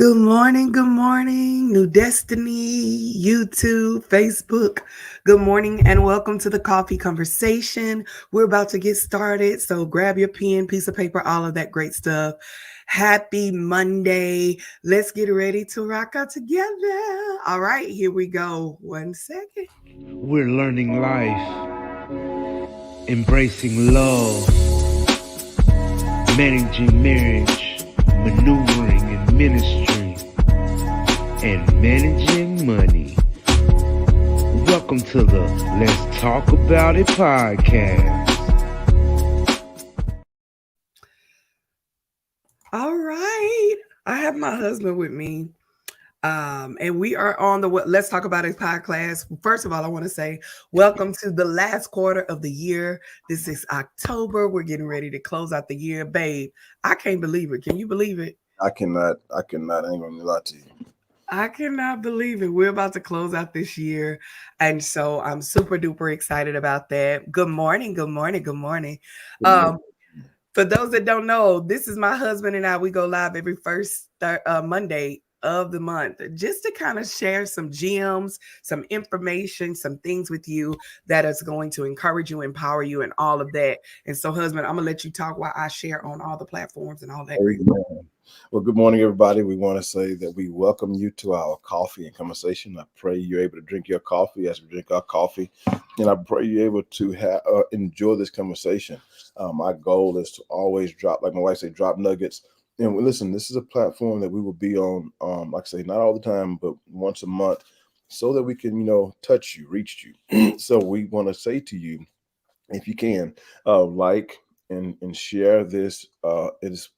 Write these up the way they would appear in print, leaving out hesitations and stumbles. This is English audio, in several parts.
Good morning, New Destiny, YouTube, Facebook. Good morning and welcome to the Coffee Conversation. We're about to get started, so grab your pen, piece of paper, all of that great stuff. Happy Monday. Let's get ready to rock out together. All right, here we go. 1 second. We're learning life, embracing love, managing marriage, maneuvering in ministry, and managing money. Welcome to the Let's Talk About It podcast. All right. I have my husband with me. And we are on the Let's Talk About It podcast. First of all, I want to say welcome to the last quarter of the year. This is October. We're getting ready to close out the year. Babe, I can't believe it. Can you believe it? I cannot. I ain't gonna lie to you. I cannot believe it. We're about to close out this year. And so I'm super duper excited about that. Good morning. Good morning. Good morning. Good morning. Um, For those that don't know, this is my husband and I. We go live every first Monday of the month just to kind of share some gems, some information, some things with you that is going to encourage you, empower you, and all of that. And so, husband, I'm gonna let you talk while I share on all the platforms and all that great. Amen. Well, good morning, everybody. We want to say that we welcome you to our coffee and conversation. I pray you're able to drink your coffee as we drink our coffee, and I pray you're able to enjoy this conversation. My goal is to always drop, like my wife said, drop nuggets. And listen, this is a platform that we will be on, like I say, not all the time, but once a month, so that we can, touch you, reach you. So we want to say to you, if you can, like and share this. It's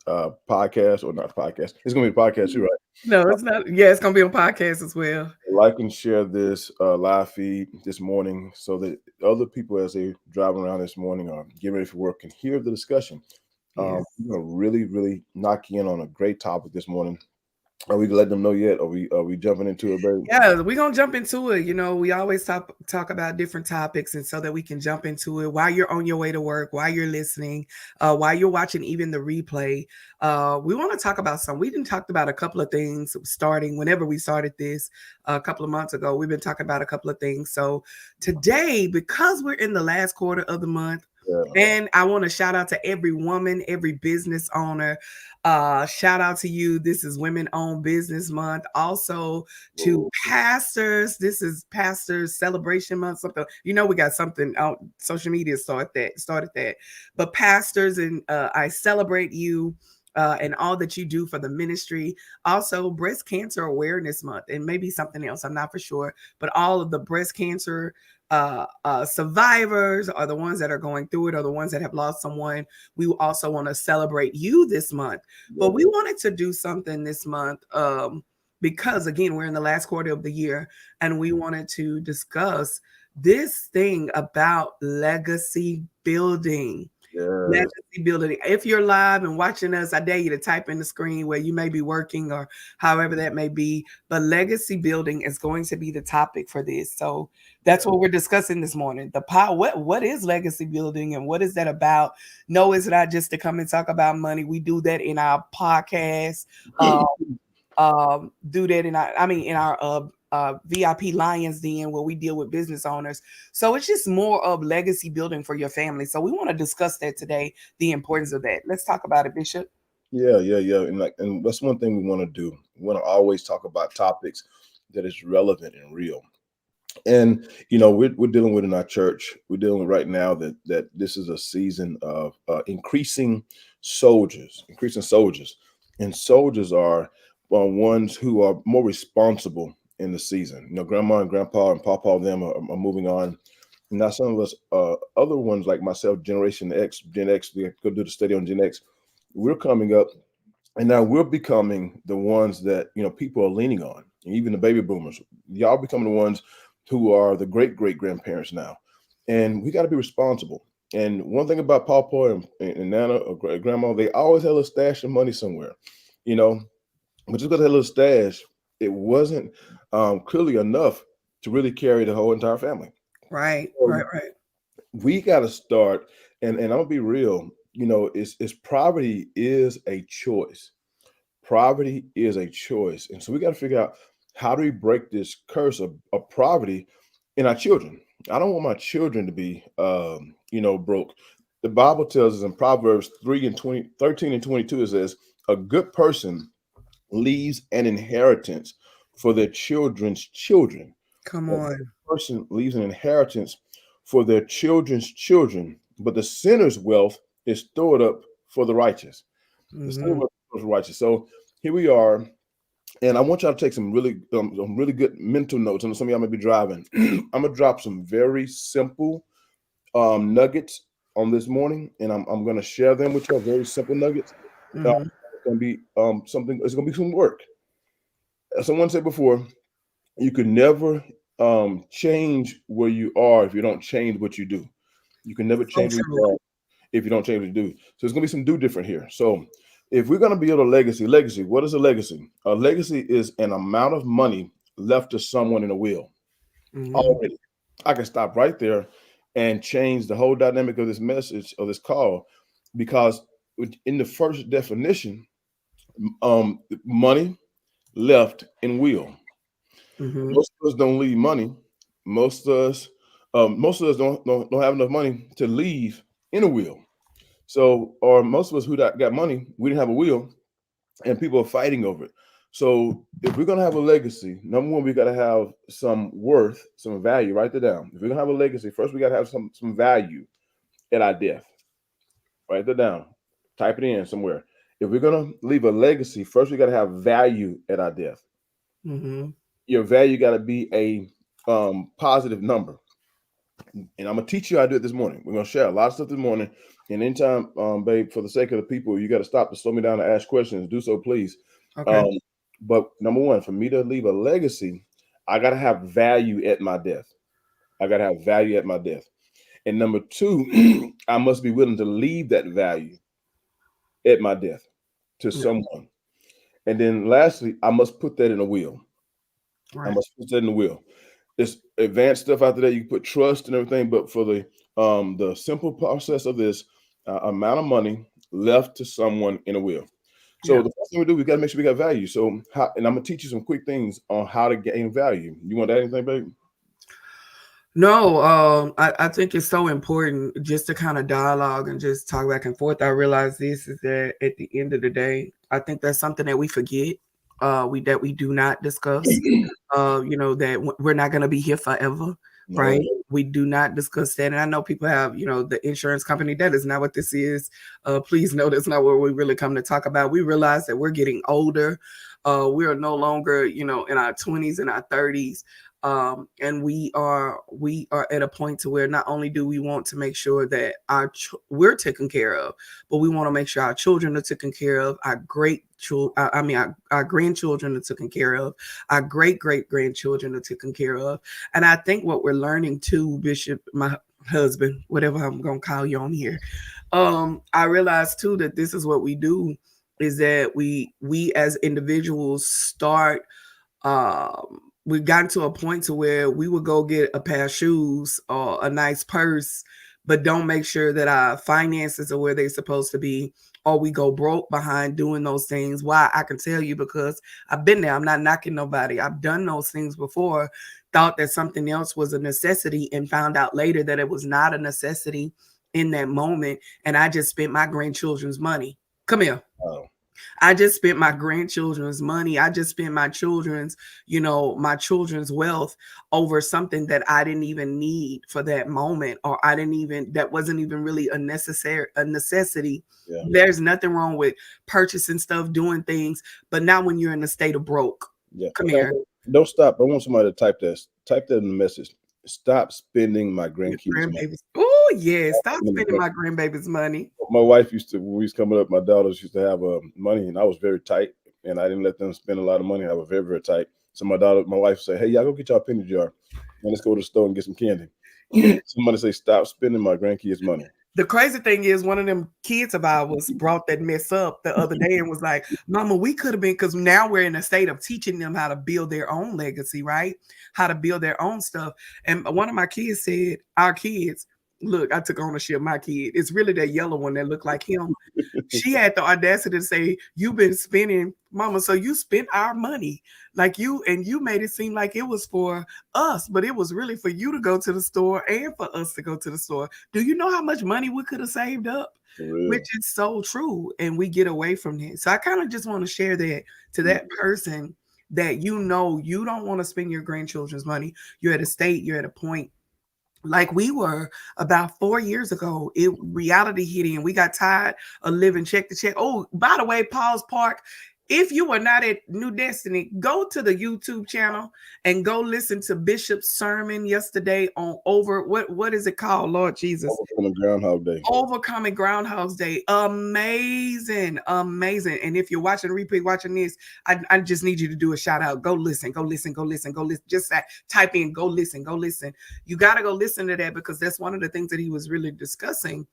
podcast or not podcast. It's gonna be a podcast too, right? No, it's not. Yeah, it's gonna be on podcast as well. Like and share this live feed this morning so that other people, as they driving around this morning or getting ready for work, can hear the discussion. Yes. We're gonna really knock in on a great topic this morning. Are we letting them know yet? Are we jumping into it, baby? Yeah, we're gonna jump into it. We always talk about different topics, and so that we can jump into it while you're on your way to work, while you're listening, while you're watching even the replay. We want to talk about some. We didn't talk about a couple of things starting whenever we started this a couple of months ago. We've been talking about a couple of things. So today, because we're in the last quarter of the month, Yeah. and I want to shout out to every woman, every business owner. Shout out to you. This is Women Owned Business Month. Also to pastors. This is Pastors Celebration Month. Something we got something on social media started that. But pastors, and I celebrate you. And all that you do for the ministry. Also, Breast Cancer Awareness Month, and maybe something else. I'm not for sure, but all of the breast cancer survivors are the ones that are going through it, or the ones that have lost someone. We also want to celebrate you this month, but we wanted to do something this month because again, we're in the last quarter of the year, and we wanted to discuss this thing about legacy building. Yeah. Legacy building. If you're live and watching us, I dare you to type in the screen where you may be working or however that may be. But legacy building is going to be the topic for this. So that's what we're discussing this morning. The power. What is legacy building, and what is that about? No, it's not just to come and talk about money. We do that in our podcast. Do that in our VIP Lions Den, where we deal with business owners. So it's just more of legacy building for your family. So we want to discuss that today, the importance of that. Let's talk about it, Bishop. Yeah. And that's one thing we want to do. We want to always talk about topics that is relevant and real. And we're dealing with in our church. We're dealing with right now that this is a season of increasing soldiers, and soldiers are ones who are more responsible in the season. Grandma and grandpa and papa, them are moving on. Now some of us, other ones like myself, Generation X, Gen X, we go do the study on Gen X. We're coming up, and now we're becoming the ones that people are leaning on. And even the baby boomers, y'all becoming the ones who are the great grandparents now, and we got to be responsible. And one thing about Papa and Nana or Grandma, they always had a little stash of money somewhere, you know. But just because they had a little stash, it wasn't clearly enough to really carry the whole entire family. Right. We got to start, and I'm gonna be real. It's poverty is a choice, Poverty is a choice. And so we got to figure out, how do we break this curse of poverty in our children? I don't want my children to be, broke. The Bible tells us in Proverbs 3 and 20, 13 and 22, it says, a good person leaves an inheritance for their children's children. Come A good on. person leaves an inheritance for their children's children, but the sinner's wealth is stored up for the righteous. The sinner's Hmm. wealth is for the righteous. So here we are, and I want y'all to take some really good mental notes. And some of y'all may be driving. I'm gonna drop some very simple nuggets on this morning, and I'm gonna share them with y'all. Very simple nuggets. Hmm. It's gonna be something. It's gonna be some work. As someone said before, you can never change where you are if you don't change what you do. You can never So change where true. you are if you don't change what you do. So it's gonna be some do different here. So if we're gonna build a legacy, what is a legacy? A legacy is an amount of money left to someone in a will. Hmm. Already, I can stop right there and change the whole dynamic of this message, of this call, because in the first definition, money left in will. Hmm. Most of us don't leave money. Most of us don't have enough money to leave in a will. So, or most of us who got money, we didn't have a will, and people are fighting over it. So, if we're gonna have a legacy, number one, we gotta have some worth, some value. Write that down. If we're gonna have a legacy, first we gotta have some value at our death. Write that down. Type it in somewhere. If we're gonna leave a legacy, first we gotta have value at our death. Hmm. Your value gotta be a positive number. And I'm gonna teach you how to do it this morning. We're gonna share a lot of stuff this morning. And anytime, babe, for the sake of the people, you got to stop to slow me down and ask questions. Do so, please. Okay. Um, but number one, for me to leave a legacy, I gotta have value at my death. I gotta have value at my death. And number two, I must be willing to leave that value at my death to Yeah. someone. And then lastly, I must put that in a will. I Right. must put that in the will. It's advanced stuff after that. You can put trust and everything, but for the simple process of this, amount of money left to someone in a will. So Yeah. the first thing we do, we got to make sure we got value. So, and I'm gonna teach you some quick things on how to gain value. You want to add anything, baby? No, I think it's so important just to kind of dialogue and just talk back and forth. I realize this is that at the end of the day, I think that's something that we forget, we do not discuss. That we're not going to be here forever, right? No. We do not discuss that. And I know people have, the insurance company. That is not what this is. Please know that's not what we really come to talk about. We realize that we're getting older. We are no longer, in our 20s and our 30s. And we are at a point to where not only do we want to make sure that we're taken care of, but we want to make sure our children are taken care of, our great children, I mean, our grandchildren are taken care of, our great great grandchildren are taken care of. And I think what we're learning too, Bishop, my husband, whatever I'm gonna call you on here, I realize too that this is what we do, is that we as individuals start, we've gotten to a point to where we would go get a pair of shoes or a nice purse, but don't make sure that our finances are where they're supposed to be, or we go broke behind doing those things. Why? I can tell you, because I've been there. I'm not knocking nobody. I've done those things before, thought that something else was a necessity, and found out later that it was not a necessity in that moment. And I just spent my grandchildren's money. Come here. Oh, I just spent my grandchildren's money. I just spent my children's wealth over something that I didn't even need for that moment, or that wasn't even really a necessity. yeah, There's nothing wrong with purchasing stuff, doing things, but not when you're in a state of broke. yeah. Come here. Don't stop. I want somebody to type that. Type that in the message. Stop spending my Your grandkids' money. grandbabies. Oh, yeah. Stop spending my grandbaby's money. My wife used to, when we was coming up, my daughters used to have money, and I was very tight, and I didn't let them spend a lot of money. I was very, very tight. So my wife said, "Hey, y'all go get y'all a penny jar, and let's go to the store and get some candy." Yeah. Somebody say, "Stop spending my grandkids' money." The crazy thing is, one of them kids of ours brought that mess up the other day and was like, Mama, we could have been, because now we're in a state of teaching them how to build their own legacy, right? How to build their own stuff. And one of my kids said, our kids, look, I took ownership of my kid. It's really that yellow one that looked like him. She had the audacity to say, "You've been spending, mama, so you spent our money. Like you made it seem like it was for us, but it was really for you to go to the store and for us to go to the store. Do you know how much money we could have saved up?" For Which real. is so true. And we get away from that. So I kind of just want to share that to Mm. that person that you don't want to spend your grandchildren's money. You're at a state, you're at a point like we were about 4 years ago. It reality hit in. We got tired of living check to check. Oh, by the way, Paul's Park. If you are not at New Destiny, go to the YouTube channel and go listen to Bishop's sermon yesterday on over what is it called? Lord Jesus. Overcoming Groundhog Day. Overcoming Groundhog's Day. Amazing. Amazing. And if you're watching a repeat, watching this, I just need you to do a shout out. Go listen, go listen, go listen, go listen. Just type in, go listen, go listen. You got to go listen to that because that's one of the things that he was really discussing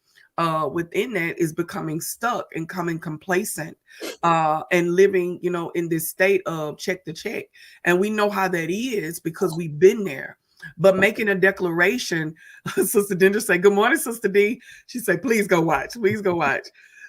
within that is becoming stuck and coming complacent and living, in this state of check to check. And we know how that is because we've been there. But making a declaration, Sister Dendra say, "Good morning, Sister D." She said, "Please go watch. Please go watch."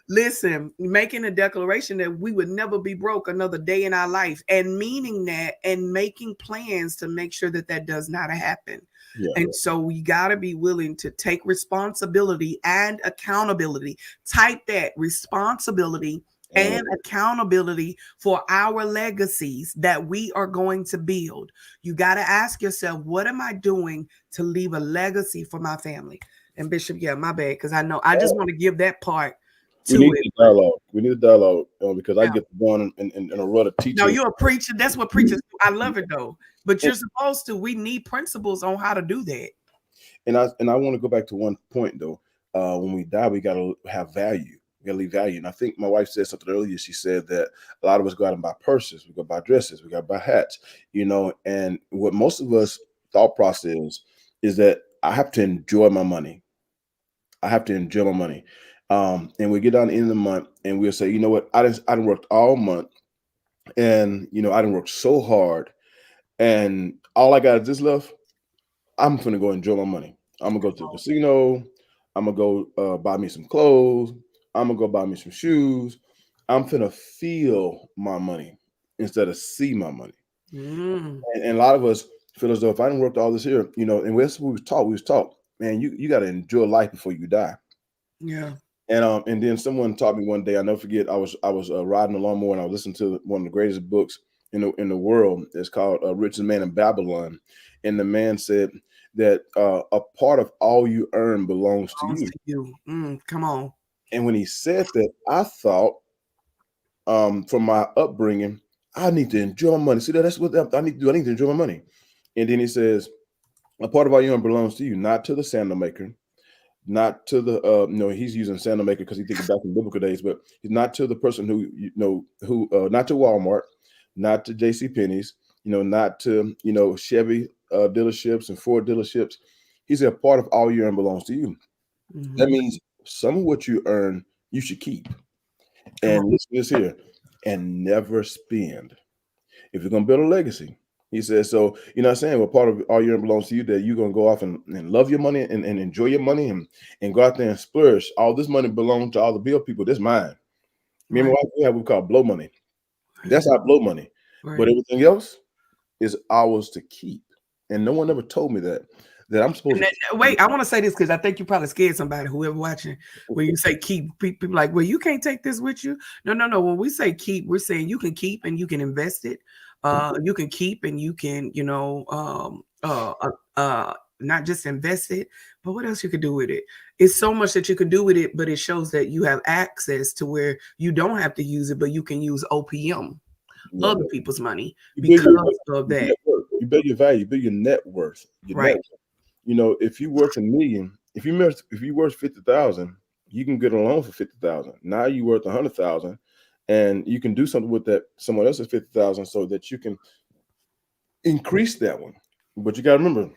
Listen, making a declaration that we would never be broke another day in our life and meaning that and making plans to make sure that that does not happen. Yeah. And so we got to be willing to take responsibility and accountability. Type that responsibility and accountability for our legacies that we are going to build. You got to ask yourself, what am I doing to leave a legacy for my family? And Bishop, yeah, my bad, because I know I just want to give that part We to need it. the dialogue. We need a dialogue because I Yeah. get going in a rut of No, teaching. you're a preacher. That's what preachers do. I love it though. But you're And, supposed to. We need principles on how to do that. and I want to go back to one point though. When we die, we gotta have value. We gotta leave value. And I think my wife said something earlier. She said that a lot of us go out and buy purses, we go buy dresses, we got to buy hats, and what most of us thought process is that I have to enjoy my money. I have to enjoy my money. And we get down to the end of the month and we'll say, you know what, I didn't work all month and I didn't work so hard and all I got is this left. I'm gonna go enjoy my money. I'm gonna go to the casino. I'm gonna go buy me some clothes. I'm gonna go buy me some shoes. I'm gonna feel my money instead of see my money. Mm, And a lot of us feel as though if I didn't work all this here, and that's what we was taught. We was taught, man, you got to enjoy life before you die. yeah. And then someone taught me one day. I never forget. I was riding a lawnmower and I was listening to one of the greatest books in the world. It's called Richest Man in Babylon, and the man said that a part of all you earn belongs to Belongs you. to you. Come on. And when he said that, I thought, from my upbringing, I need to enjoy money. See, that's what I need to do. I need to enjoy my money. And then he says, a part of all you earn belongs to you, not to the sandal maker, not to the he's using sandal maker because he thinking back in biblical days, but he's not to the person who not to Walmart, not to JC Penney's, not to Chevy dealerships and Ford dealerships. He said part of all you earn belongs to you. That Mhm. means some of what you earn you should keep. Come And on. listen to this here, and never spend. If you're gonna build a legacy, he says, so you know what I'm saying, well, part of all your belongs to you, that you're gonna go off and love your money and enjoy your money and go out there and splurge. All this money belongs to all the bill people. This mine. Me and my Right. wife, we have what we call blow money. Right. That's our blow money. But Right. everything else is ours to keep. And no one ever told me that I'm supposed And to wait, I want to say this because I think you probably scared somebody, whoever watching, when you say keep, people like, well, you can't take this with you. No, no, no. When we say keep, we're saying you can keep and you can invest it. You can keep and you can, not just invest it, but what else you could do with it? It's so much that you can do with it, but it shows that you have access to where you don't have to use it, but you can use OPM, yeah, other people's money, you build because your of net that. worth, you build your value, you build your net worth, your net. Right. If you worth a million, if you worth 50,000, you can get a loan for 50,000. Now you worth 100,000, and you can do something with that someone else's 50,000 so that you can increase that one. But you got to remember,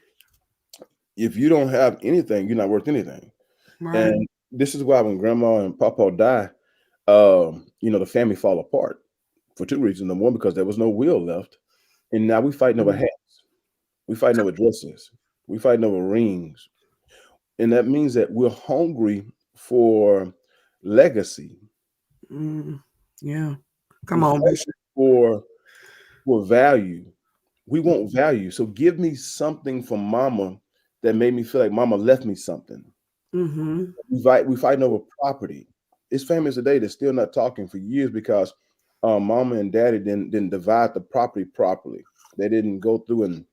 if you don't have anything, you're not worth anything. Right. And this is why when grandma and papa die, the family fall apart for two reasons. Number one, because there was no will left, and now we fighting over Mhm. hats, we fighting over dresses, we fighting over rings. And that means that we're hungry for legacy. Mm, yeah. We're Come on, hungry Bishop. for value. We want value. So give me something from mama that made me feel like mama left me something. Mm-hmm. We fighting over property. It's famous today. They're still not talking for years because mama and daddy didn't divide the property properly. They didn't go through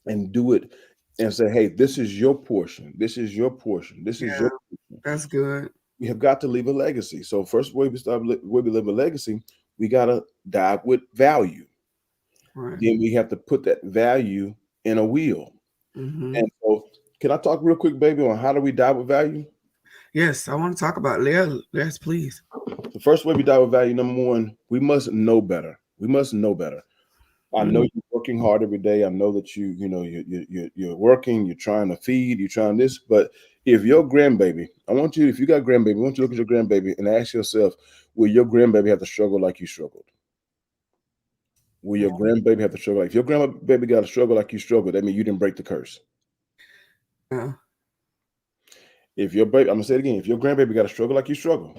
and do it and say, hey, this is your portion. This is your portion. This is your Yeah, portion. that's good. We have got to leave a legacy. So first way way we live a legacy, we gotta die with value. Right. Then we have to put that value in a wheel. Mm-hmm. And so, can I talk real quick, baby, on how do we die with value? Yes, I want to talk about Leah. Yes, please. The first way we die with value, number one, we must know better. We must know better. I know Mm, you're working hard every day. I know that you're working, you're trying to feed, you're trying this. But if your grandbaby, if you got grandbaby, I want you to look at your grandbaby and ask yourself, will your grandbaby have to struggle like you struggled? Will your grandbaby have to struggle? Like if your grandbaby got to struggle like you struggled, that means you didn't break the curse. yeah. If your baby, I'm gonna say it again, if your grandbaby got to struggle like you struggle,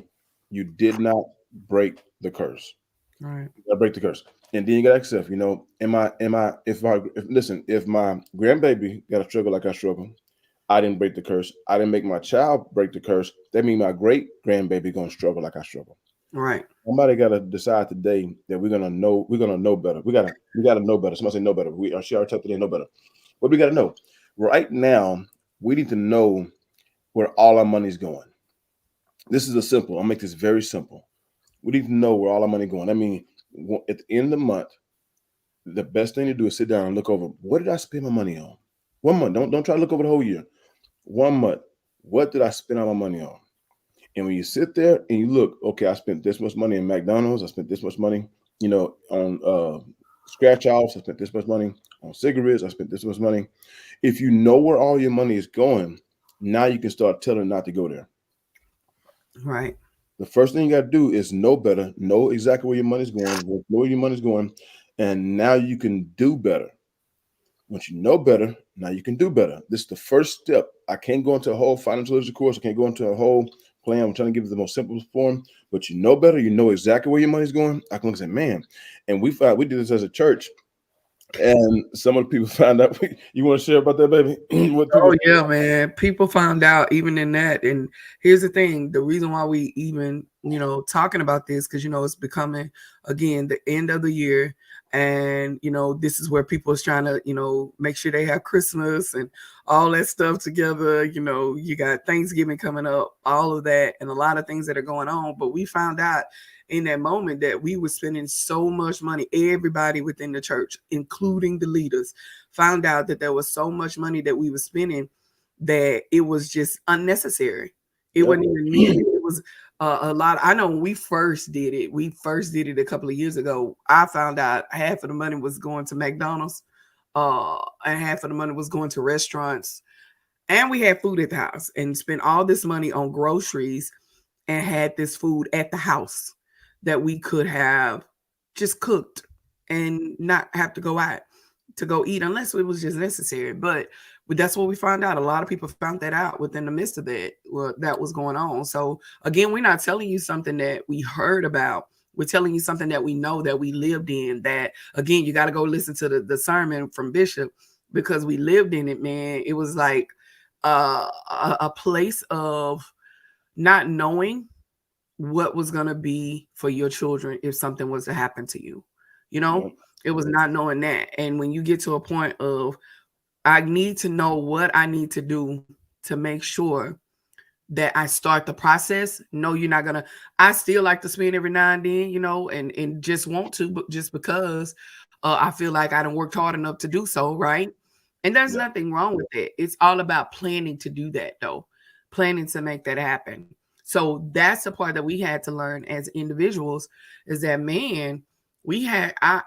you did not break the curse. Right. You gotta break the curse. And then you gotta ask yourself, if my grandbaby got to struggle like I struggle, I didn't break the curse. I didn't make my child break the curse. That means my great grandbaby gonna struggle like I struggle. Right. Somebody gotta decide today that we're gonna know better. We gotta know better. Somebody say know better. She already told today know better. What we gotta know? Right now, we need to know where all our money's going. This is a simple. I'll make this very simple. We need to know where all our money going. I mean, at the end of the month, the best thing to do is sit down and look over what did I spend my money on? 1 month. Don't try to look over the whole year. 1 month. What did I spend all my money on? And when you sit there and you look, okay, I spent this much money in McDonald's. I spent this much money, on scratch offs. I spent this much money on cigarettes. I spent this much money. If you know where all your money is going, now you can start telling not to go there. Right. The first thing you got to do is know better, know exactly where your money's going, know where your money's going, and now you can do better. Once you know better, now you can do better. This is the first step. I can't go into a whole financial literacy course. I can't go into a whole plan. I'm trying to give it the most simplest form, but you know better. You know exactly where your money's going. I can look and say, man, and we did this as a church, and some of the people found out. You want to share about that, baby? What people? Oh yeah, man. People found out even in that. And here's the thing: the reason why we even, talking about this, because it's becoming again the end of the year. And this is where people is trying to, make sure they have Christmas and all that stuff together. You got Thanksgiving coming up, all of that, and a lot of things that are going on. But we found out in that moment that we were spending so much money, everybody within the church, including the leaders, found out that there was so much money that we were spending that it was just unnecessary. It Yep. wasn't even needed. It was a lot. I know when we first did it a couple of years ago. I found out half of the money was going to McDonald's, and half of the money was going to restaurants. And we had food at the house and spent all this money on groceries and had this food at the house that we could have just cooked and not have to go out to go eat unless it was just necessary. But that's what we found out. A lot of people found that out within the midst of that, what that was going on. So again, we're not telling you something that we heard about. We're telling you something that we know, that we lived in. That again, you got to go listen to the sermon from Bishop, because we lived in it, man. It was like a place of not knowing what was going to be for your children if something was to happen to you. You know, Yep. it was Yep. not knowing that. And when you get to a point of, I need to know what I need to do to make sure that I start the process. No, you're not gonna. I still like to spend every now and then, and just want to, but just because I feel like I done worked hard enough to do so, right? And there's Yep. nothing wrong with it. It's all about planning to do that, though, planning to make that happen. So that's the part that we had to learn as individuals, is that, man, we had I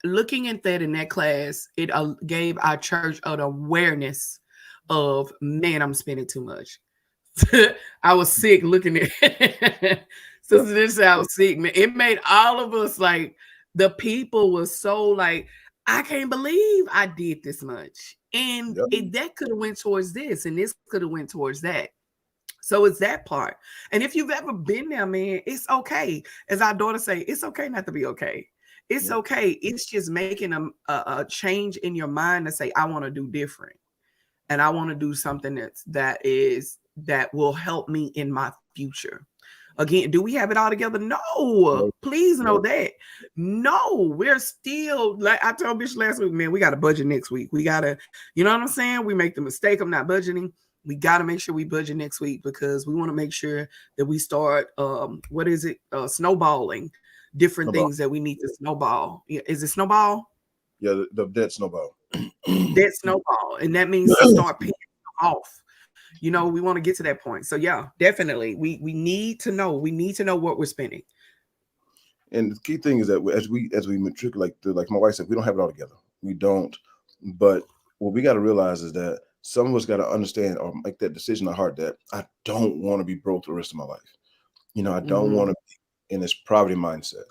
looking at that in that class, it gave our church an awareness of, man, I'm spending too much. I was sick looking at Sister this I was sick, man. It made all of us like, the people was so like, I can't believe I did this much. And Yep. that could have went towards this, and this could have went towards that. So it's that part. And if you've ever been there, man, it's okay. As our daughter say, it's okay not to be okay. It's Yep. okay. It's just making a change in your mind to say, I want to do different, and I want to do something that will help me in my future. Again, do we have it all together? No. No. Please know No. that. No, we're still, like I told Bishop last week, man, we got to budget next week. We got to, you know what I'm saying? We make the mistake of not budgeting. We got to make sure we budget next week because we want to make sure that we start, what is it? Snowballing different Snowball. things that we need to snowball. Is it snowball? Yeah, the debt snowball. Debt snowball. And that means to start paying off. You know, we want to get to that point. So yeah, definitely. We need to know. We need to know what we're spending. And the key thing is that as we matriculate, like my wife said, we don't have it all together. We don't. But what we got to realize is that some of us got to understand or make that decision in our heart that I don't want to be broke the rest of my life. I don't Mm-hmm. want to be in this poverty mindset.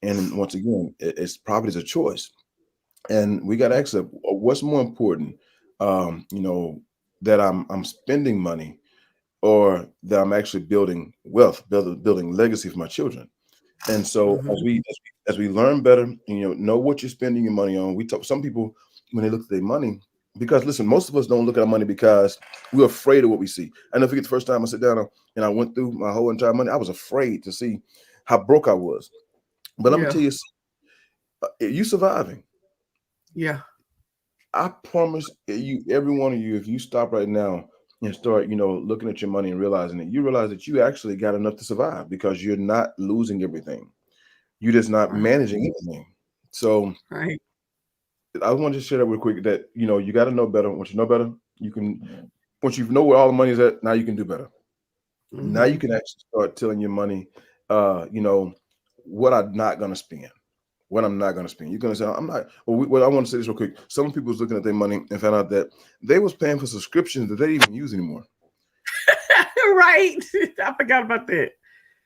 And once again, it's poverty is a choice. And we got to ask what's more important, that I'm spending money or that I'm actually building wealth, building legacy for my children. And so Mm-hmm. as we learn better, know what you're spending your money on. We talk some people when they look at their money, because listen, most of us don't look at our money because we're afraid of what we see. I never forget the first time I sat down and I went through my whole entire money. I was afraid to see how broke I was. But let me Yeah. tell you, you surviving. Yeah. I promise you, every one of you, if you stop right now and start, looking at your money and realizing it, you realize that you actually got enough to survive because you're not losing everything. You're just not Right. managing anything. So Right. I want to share that real quick that, you got to know better. Once you know better, once you know where all the money is at, now you can do better. Now Mm-hmm. you can actually start telling your money, what I'm not going to spend. What I'm not going to spend. You're going to say, I'm not. Well, I want to say this real quick. Some people was looking at their money and found out that they was paying for subscriptions that they didn't even use anymore. Right. I forgot about that.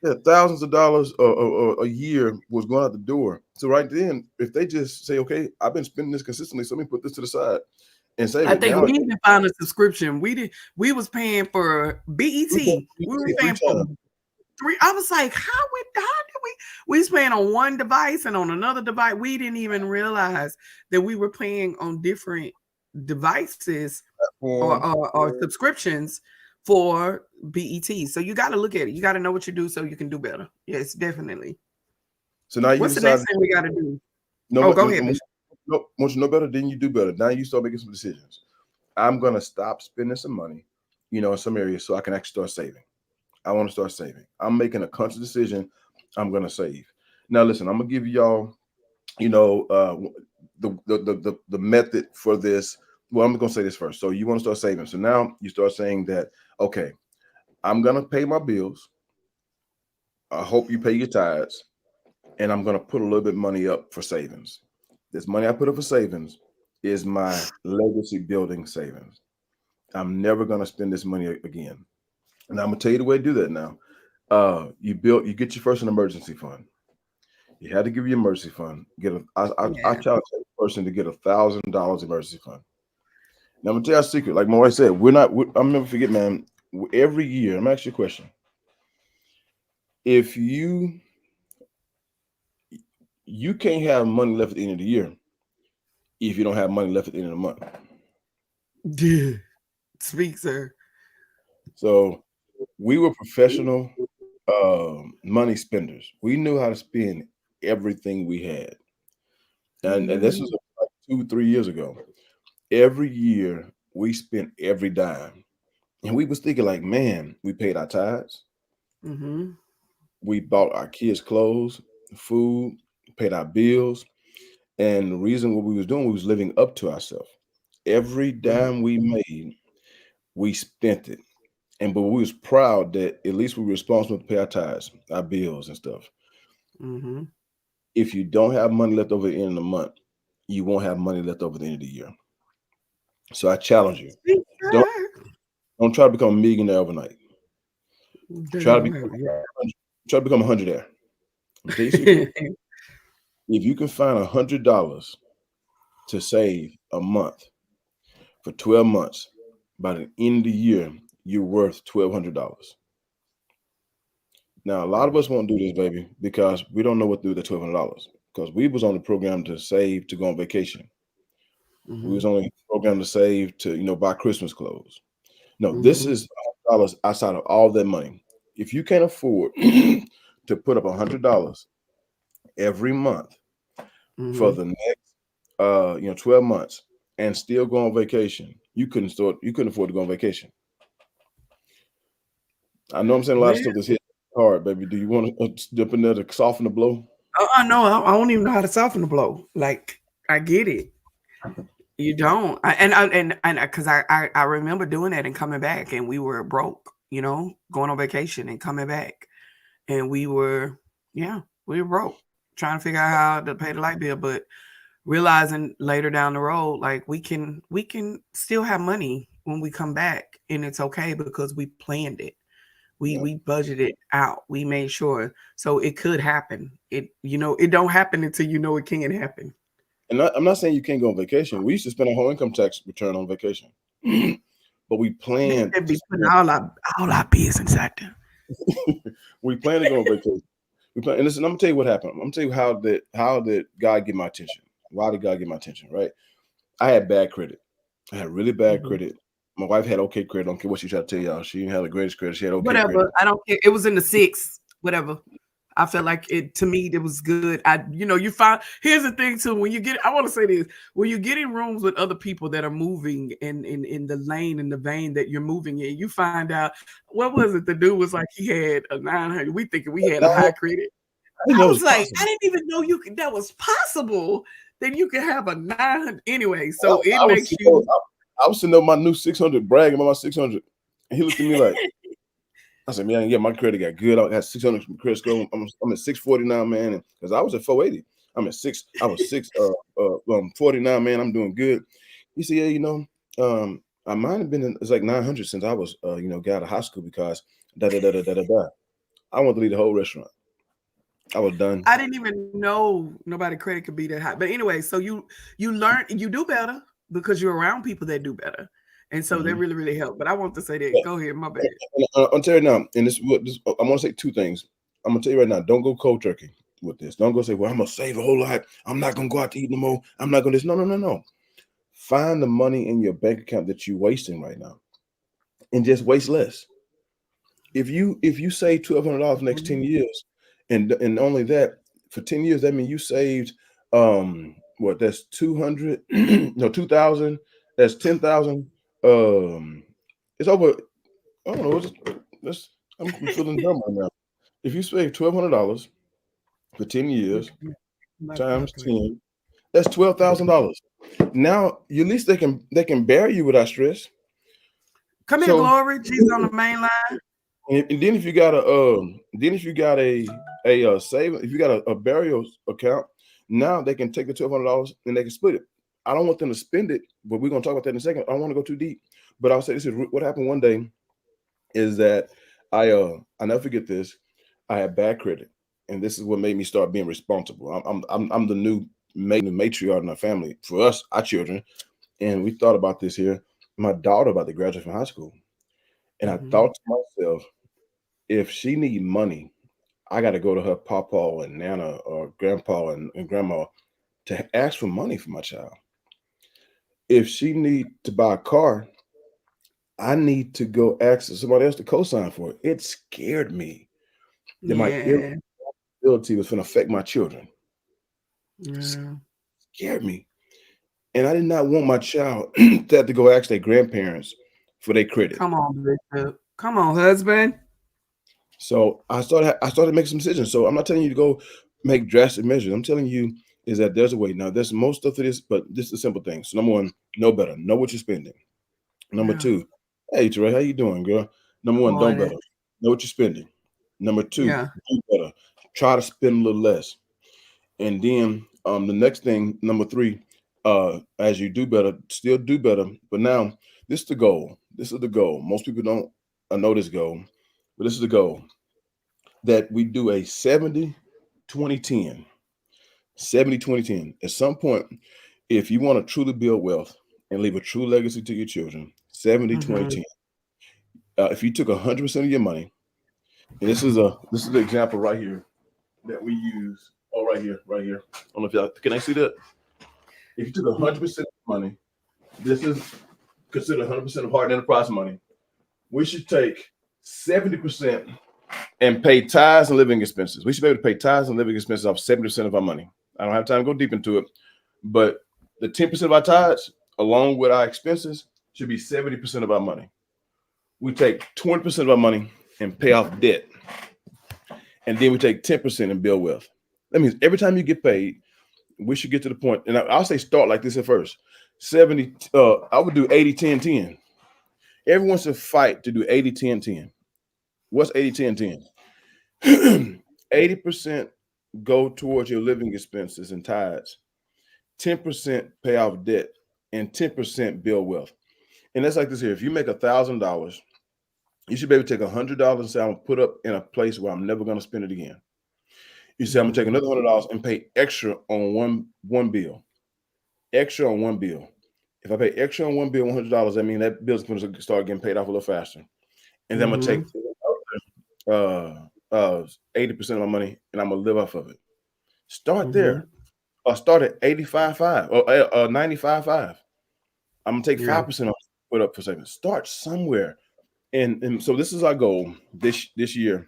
Yeah, thousands of dollars a year was going out the door. So right then, if they just say, okay, I've been spending this consistently, so let me put this to the side and save I it. think Now we even found a subscription. We was paying for BET. We were three paying for times. three. I was like, how did we was paying on one device and on another device? We didn't even realize that we were paying on different devices Form. or subscriptions for BET. So you got to look at it. You got to know what you do so you can do better. Yes, definitely. So now you What's the decide next thing we got to do? no, Oh, but go ahead, Bishop. once you know better, then you do better. Now you start making some decisions. I'm gonna stop spending some money, in some areas so I can actually start saving. I want to start saving. I'm making a conscious decision. I'm gonna save. Now listen, I'm gonna give y'all, the method for this. Well, I'm gonna say this first. So you want to start saving. So now you start saying that, okay, I'm gonna pay my bills. I hope you pay your tithes, and I'm gonna put a little bit of money up for savings. This money I put up for savings is my legacy building savings. I'm never gonna spend this money again. And I'm gonna tell you the way to do that now. You get your first an emergency fund. You had to give you an emergency fund. I Yeah. challenge every person to get $1,000 emergency fund. Now I'm gonna tell you a secret. Like my wife said, I'm never forget, man. Every year, I'm gonna ask you a question. If you can't have money left at the end of the year if you don't have money left at the end of the month. Yeah. Speak, sir. So we were professional money spenders. We knew how to spend everything we had, and this was Mm-hmm. like 2, 3 years ago. Every year we spent every dime, and we was thinking like, man, we paid our tithes, Mm-hmm. we bought our kids clothes, food, paid our bills, and the reason what we was doing, we was living up to ourselves. Every dime we made, we spent it. But we was proud that at least we were responsible to pay our tithes, our bills and stuff. Mm-hmm. If you don't have money left over at the end of the month, you won't have money left over at the end of the year. So I challenge you. Speak, Don't sir. don't try to become a millionaire overnight. Try to become Yeah. try to become a hundredaire. Let me tell you a secret. If you can find $100 to save a month, for 12 months. By the end of the year, you're worth $1,200. Now, a lot of us won't do this, baby, because we don't know what to do with the $1,200. Because we was on the program to save to go on vacation. We was Mhm. only programmed to save to, buy Christmas clothes. No, this Mhm. is dollars outside of all that money. If you can't afford to put up $100 every month for Mhm. the next 12 months and still go on vacation, you couldn't afford to go on vacation. I know I'm saying a lot of Well, stuff that's hit hard, baby. Do you want to jump in there to soften the blow? no, I don't even know how to soften the blow. Like, I get it. You don't. Because I remember doing that and coming back, and we were broke. Going on vacation and coming back, and we were broke, trying to figure out how to pay the light bill, but realizing later down the road, like we can still have money when we come back, and it's okay because we planned it. Yeah. We budgeted out. We made sure so it could happen. It don't happen until it can happen. And I'm not saying you can't go on vacation. We used to spend our whole income tax return on vacation, but we They planned should to be putting spend. all our business out there. We plan to go on vacation. We plan, and listen, I'm gonna tell you what happened. I'm gonna tell you how did God get my attention? Why did God get my attention? Right? I had bad credit. I had really bad Mhm. credit. My wife had okay credit. I don't care what she tried to tell y'all. She didn't have the greatest credit. She had okay credit. Whatever. I don't care. It was in the six. Whatever. I felt like it to me. It was good. You find here's the thing too. When you get, I want to say this: when you get in rooms with other people that are moving in the lane in the vein that you're moving in, you find out what was it? The dude was like he had a 900. We thinking we had a Now, high credit. I didn't I know it was was like, I possible. didn't even know you could. That was possible. That you could have a 900 anyway. I, So it I was makes sitting you. I was sitting up my new 600, bragging about my 600. And he looked at me like, I said, man, yeah, my credit got good. I got 600 credit score. I'm at 649, man. Because I was at 480. I was 49, man. I'm doing good. He said, yeah, I might have been it's like 900 since I was, got out of high school because da da da da da da da. I wanted to leave the whole restaurant. I was done. I didn't even know nobody credit could be that high. But anyway, so you learn you do better because you're around people that do better, and so that Mhm. really really helped. But I want to say that. Go ahead, my bad. I'll tell you now, and I want to say two things. I'm gonna tell you right now, don't go cold turkey with this. Don't go say, well, I'm gonna save a whole lot. I'm not gonna go out to eat no more. I'm not gonna this. No, no, no, no. Find the money in your bank account that you're wasting right now and just waste less. If you save $1,200 next 10 Mhm. years, and only that for 10 years, that means you saved what that's 200 no 2,000, that's 10,000. It's over. I don't know. It's, I'm feeling dumb right now. If you save $1,200 for 10 Look years at me, my times calculator. 10, that's $12,000. Now at least they can bury you without stress. Come here, So Glory. She's on the main line. and then if you got a save, if you got a burial account, now they can take the $1,200 and they can split it. I don't want them to spend it, but we're gonna talk about that in a second. I don't want to go too deep, but I'll say this is what happened one day is that I never forget this. I had bad credit, and this is what made me start being responsible. I'm the new matriarch in our family for us, our children, and we thought about this here. My daughter about to graduate from high school, and I Mhm. thought to myself, if she need money, I got to go to her papa and nana or grandpa and grandma to ask for money for my child. If she need to buy a car, I need to go ask somebody else to co-sign for it. It scared me that my Yeah. irritability was going to affect my children. Yeah. Scared me, and I did not want my child to have to go ask their grandparents for their credit. Come on, Bishop. Come on, husband. So I started making some decisions. So I'm not telling you to go make drastic measures. I'm telling you is that there's a way. Now there's most stuff to this, but this is a simple thing. So number one, know better. Know what you're spending. Number Yeah. two, hey Teray, how you doing, girl? Number one, don't Morning. better. Know what you're spending. Number two, Yeah. do better. Try to spend a little less. And then the next thing, number three, as you do better, still do better. But now this is the goal. This is the goal. Most people don't know this goal, but this is the goal that we do a 70-20-10. 70-20-10. At some point, if you want to truly build wealth, and leave a true legacy to your children, 70, 20, Mm-hmm. 10. If you took 100% of your money, and this is the example right here that we use. Oh, right here, right here. I don't know if y'all can I see that? If you took 100% of money, this is considered 100% of Harden Enterprise money. We should take 70% and pay tithes and living expenses. We should be able to pay tithes and living expenses off 70% of our money. I don't have time to go deep into it, but the 10% of our tithes, along with our expenses, should be 70% of our money. We take 20% of our money and pay off debt, and then we take 10% and build wealth. That means every time you get paid, we should get to the point, and I'll say start like this at first. 70, I would do 80, 10, 10. Everyone should fight to do 80, 10, 10. What's 80, 10, 10? 80% go towards your living expenses and tithes, 10% pay off debt, and 10% build wealth. And that's like this here. If you make $1,000, you should be able to take $100 and say, I'm gonna put up in a place where I'm never gonna spend it again. You say, I'm gonna take another $100 and pay extra on one bill. Extra on one bill. If I pay extra on one bill, $100, that means that bill's gonna start getting paid off a little faster. And then I'm gonna take 80% of my money and I'm gonna live off of it. Start there. Or start at 85.5 or 95.5. I'm gonna take 5% off, put up for a second. Start somewhere. And so this is our goal this year,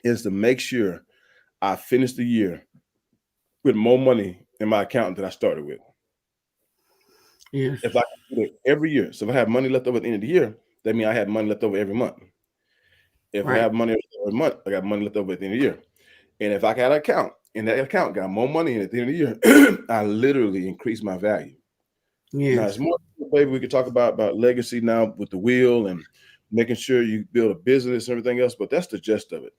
is to make sure I finish the year with more money in my account than I started with. Yes. If I do it every year, so if I have money left over at the end of the year, that means I have money left over every month. If I have money every month, I got money left over at the end of the year. And if I got an account and that account got more money in at the end of the year, I literally increase my value. Yes. Now it's more, baby. We could talk about legacy now with the wheel and making sure you build a business and everything else, but that's the gist of it.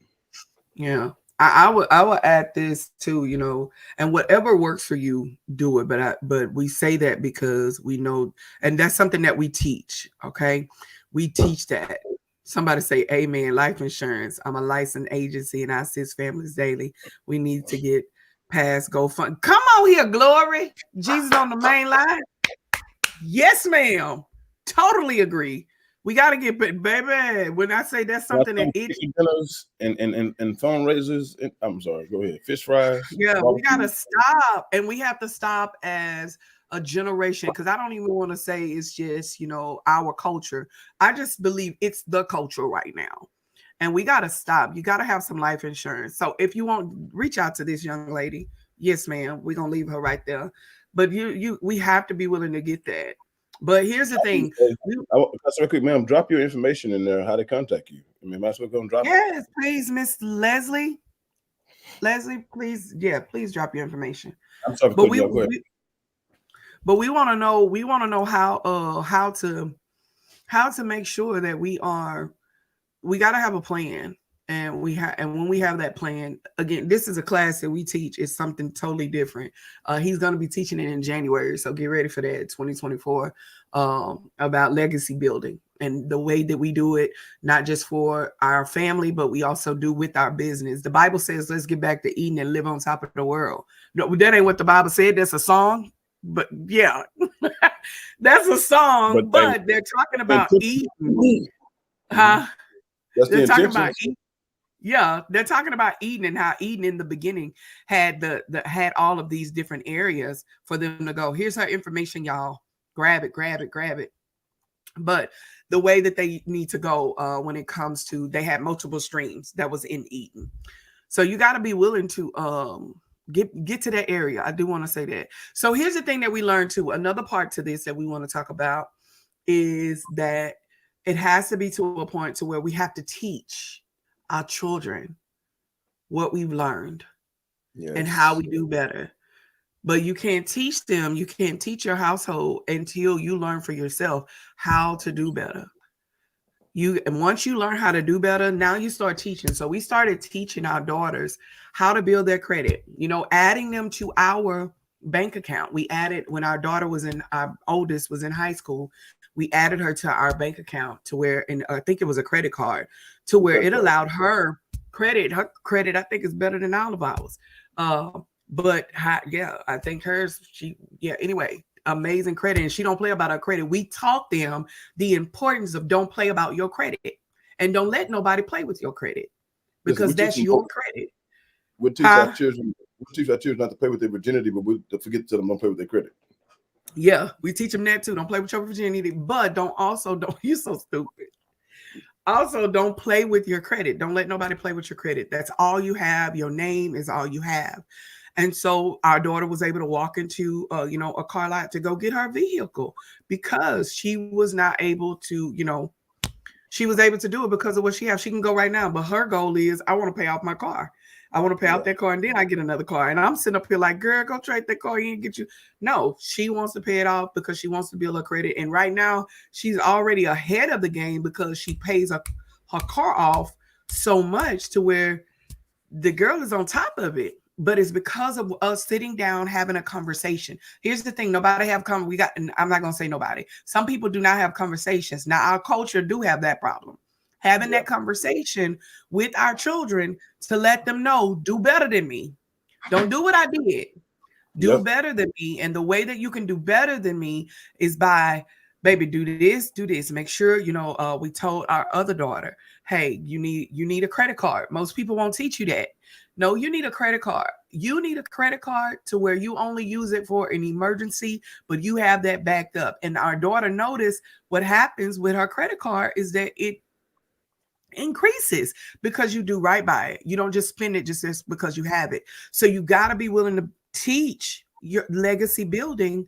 Yeah. I would add this too, and whatever works for you, do it. But we say that because we know, and that's something that we teach. Okay. We teach that. Somebody say amen. Life insurance. I'm a licensed agency and I assist families daily. We need to get past GoFundMe. Come on here, Glory. Jesus on the main line. Yes, ma'am. Totally agree. We got to get, baby. When I say that's something that it and fundraisers, I'm sorry, go ahead. Fish fries. Yeah, we got to stop, and we have to stop as a generation, because I don't even want to say it's just our culture. I just believe it's the culture right now, and we got to stop. You got to have some life insurance. So if you want, reach out to this young lady. Yes, ma'am. We're gonna leave her right there, but we have to be willing to get that. But here's the thing. Real quick, ma'am, drop your information in there, how to contact you. I mean, might as well go and drop it. Yes, please, Miss Leslie. Leslie, please, please drop your information. I'm sorry, but we want to know. We want to know how to make sure that we got to have a plan. And when we have that plan, again, this is a class that we teach. It's something totally different. He's going to be teaching it in January, so get ready for that, 2024, about legacy building and the way that we do it, not just for our family, but we also do with our business. The Bible says, let's get back to Eden and live on top of the world. No, that ain't what the Bible said. That's a song, but yeah, that's a song, but they're talking about Eden. Huh? They're talking about Eden. Yeah, they're talking about Eden and how Eden in the beginning had had all of these different areas for them to go. Here's her information, y'all. Grab it. But the way that they need to go when it comes to, they had multiple streams that was in Eden. So you got to be willing to get to that area. I do want to say that. So here's the thing that we learned too. Another part to this that we want to talk about is that it has to be to a point to where we have to teach our children what we've learned and how we do better. But you can't teach them, you can't teach your household until you learn for yourself how to do better. And once you learn how to do better, now you start teaching. So we started teaching our daughters how to build their credit, adding them to our bank account. We added, when our oldest was in high school, we added her to our bank account to where, and I think it was a credit card, to where it allowed her credit. Her credit, I think, is better than all of ours. But I think hers, anyway, amazing credit, and she don't play about her credit. We taught them the importance of don't play about your credit and don't let nobody play with your credit Listen, because that's your credit. we teach our Huh? children. We teach our children not to play with their virginity, but we forget to tell them don't play with their credit. Yeah, we teach them that too. Don't play with your virginity, but don't you so stupid. Also, don't play with your credit. Don't let nobody play with your credit. That's all you have. Your name is all you have. And so our daughter was able to walk into, a car lot to go get her vehicle because she was not able to, she was able to do it because of what she has. She can go right now, but her goal is, I want to pay off my car. I want to pay off Yeah. that car, and then I get another car. And I'm sitting up here like, girl, go trade that car in and get you. No, she wants to pay it off because she wants to build her credit. And right now, she's already ahead of the game because she pays her car off so much to where the girl is on top of it. But it's because of us sitting down having a conversation. Here's the thing: nobody have we got. I'm not gonna say nobody. Some people do not have conversations. Now our culture do have that problem. Having Yeah. that conversation with our children to let them know, do better than me. Don't do what I did. Do Yep. better than me. And the way that you can do better than me is by, baby, do this, do this. Make sure, we told our other daughter, hey, you need a credit card. Most people won't teach you that. No, you need a credit card. You need a credit card to where you only use it for an emergency, but you have that backed up. And our daughter noticed what happens with her credit card is that it increases because you do right by it. You don't just spend it just because you have it. So you got to be willing to teach your legacy building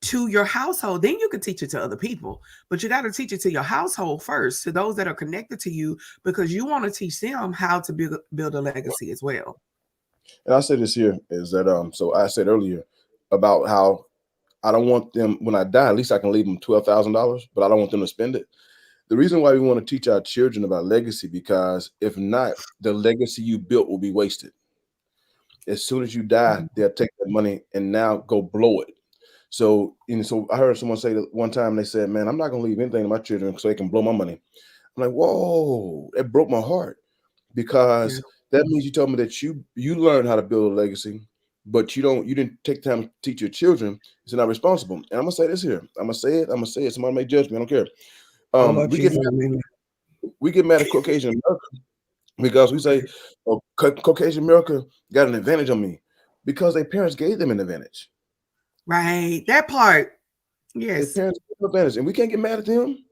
to your household. Then you can teach it to other people, but you got to teach it to your household first, to those that are connected to you, because you want to teach them how to build a legacy as well. And I say this here is that so I said earlier about how I don't want them when I die, at least I can leave them $12,000, but I don't want them to spend it. The reason why we want to teach our children about legacy, because if not, the legacy you built will be wasted. As soon as you die, they'll take that money and now go blow it. So I heard someone say that one time. They said, "Man, I'm not gonna leave anything to my children so they can blow my money." I'm like, "Whoa!" It broke my heart Yeah. because that means you told me that you learned how to build a legacy, but you didn't take time to teach your children. It's not responsible. And I'm gonna say this here. I'm gonna say it. I'm gonna say it. Somebody may judge me. I don't care. Oh Lord We get Jesus, I mean, we get mad at Caucasian America because we say, "Oh, Caucasian America got an advantage on me," because their parents gave them an advantage. right. That part. Their Yes. parents gave them an advantage, and we can't get mad at them.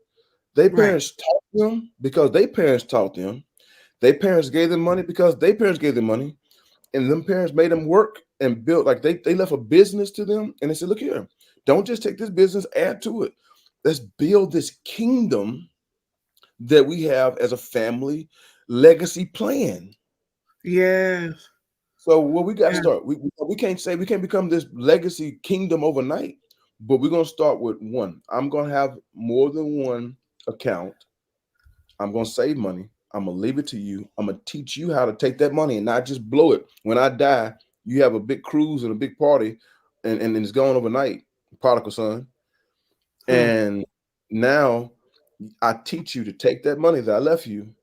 Their Right. parents taught them because their parents taught them. Their parents gave them money because their parents gave them money, and them parents made them work and built, like they left a business to them, and they said, "Look here, don't just take this business, add to it. Let's build this kingdom that we have as a family legacy plan." Yes. So what we got to Yeah. start. We can't say we can't become this legacy kingdom overnight, but we're gonna start with one. I'm gonna have more than one account. I'm gonna save money. I'm gonna leave it to you. I'm gonna teach you how to take that money and not just blow it. When I die, you have a big cruise and a big party, and it's gone overnight, prodigal son. Hmm. And now I teach you to take that money that I left you